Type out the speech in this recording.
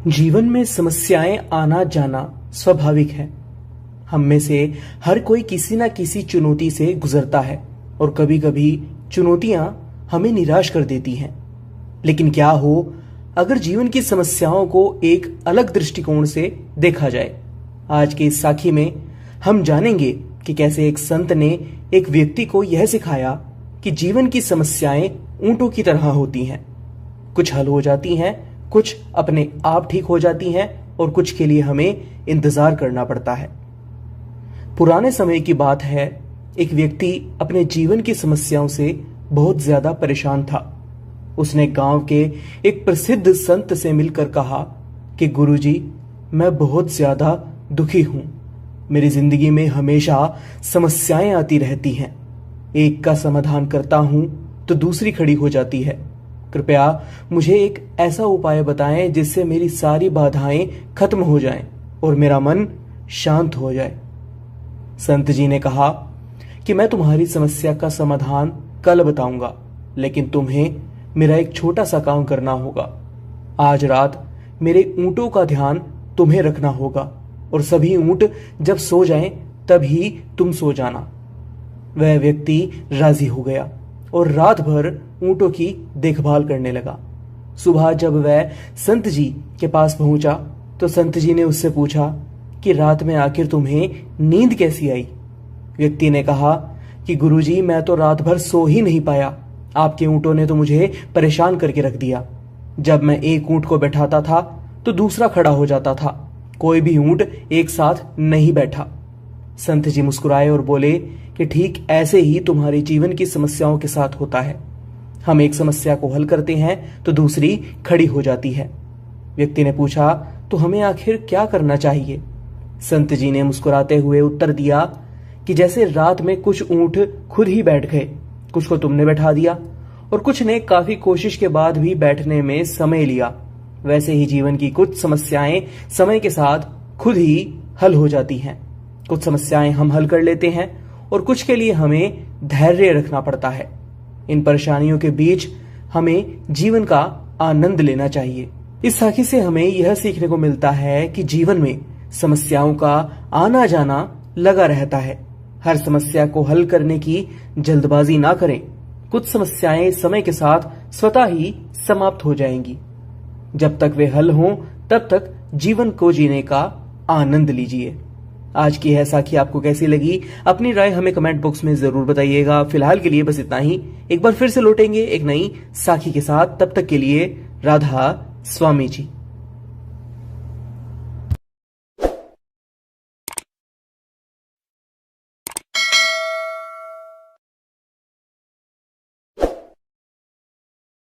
जीवन में समस्याएं आना जाना स्वाभाविक है। हम में से हर कोई किसी ना किसी चुनौती से गुजरता है और कभी कभी चुनौतियां हमें निराश कर देती हैं। लेकिन क्या हो अगर जीवन की समस्याओं को एक अलग दृष्टिकोण से देखा जाए। आज के इस साखी में हम जानेंगे कि कैसे एक संत ने एक व्यक्ति को यह सिखाया कि जीवन की समस्याएं ऊंटों की तरह होती हैं। कुछ हल हो जाती हैं, कुछ अपने आप ठीक हो जाती हैं और कुछ के लिए हमें इंतजार करना पड़ता है। पुराने समय की बात है, एक व्यक्ति अपने जीवन की समस्याओं से बहुत ज्यादा परेशान था। उसने गांव के एक प्रसिद्ध संत से मिलकर कहा कि गुरुजी, मैं बहुत ज्यादा दुखी हूं। मेरी जिंदगी में हमेशा समस्याएं आती रहती हैं। एक का समाधान करता हूं तो दूसरी खड़ी हो जाती है। कृपया मुझे एक ऐसा उपाय बताएं जिससे मेरी सारी बाधाएं खत्म हो जाएं और मेरा मन शांत हो जाए। संत जी ने कहा कि मैं तुम्हारी समस्या का समाधान कल बताऊंगा, लेकिन तुम्हें मेरा एक छोटा सा काम करना होगा। आज रात मेरे ऊंटों का ध्यान तुम्हें रखना होगा और सभी ऊंट जब सो जाएं तभी तुम सो जाना। वह व्यक्ति राजी हो गया और रात भर ऊंटों की देखभाल करने लगा। सुबह जब वह संत जी के पास पहुंचा तो संत जी ने उससे पूछा कि रात में आखिर तुम्हें नींद कैसी आई। व्यक्ति ने कहा कि गुरुजी, मैं तो रात भर सो ही नहीं पाया। आपके ऊंटों ने तो मुझे परेशान करके रख दिया। जब मैं एक ऊंट को बैठाता था तो दूसरा खड़ा हो जाता था। कोई भी ऊंट एक साथ नहीं बैठा। संत जी मुस्कुराए और बोले कि ठीक ऐसे ही तुम्हारे जीवन की समस्याओं के साथ होता है। हम एक समस्या को हल करते हैं तो दूसरी खड़ी हो जाती है। व्यक्ति ने पूछा, तो हमें आखिर क्या करना चाहिए? संत जी ने मुस्कुराते हुए उत्तर दिया कि जैसे रात में कुछ ऊंट खुद ही बैठ गए, कुछ को तुमने बैठा दिया और कुछ ने काफी कोशिश के बाद भी बैठने में समय लिया, वैसे ही जीवन की कुछ समस्याएं समय के साथ खुद ही हल हो जाती हैं। कुछ समस्याएं हम हल कर लेते हैं और कुछ के लिए हमें धैर्य रखना पड़ता है। इन परेशानियों के बीच हमें जीवन का आनंद लेना चाहिए। इस साखी से हमें यह सीखने को मिलता है कि जीवन में समस्याओं का आना जाना लगा रहता है। हर समस्या को हल करने की जल्दबाजी ना करें। कुछ समस्याएं समय के साथ स्वतः ही समाप्त हो जाएंगी। जब तक वे हल हों तब तक जीवन को जीने का आनंद लीजिए। आज की यह साखी आपको कैसी लगी? अपनी राय हमें कमेंट बॉक्स में जरूर बताइएगा। फिलहाल के लिए बस इतना ही। एक बार फिर से लौटेंगे एक नई साखी के साथ। तब तक के लिए राधा स्वामी जी।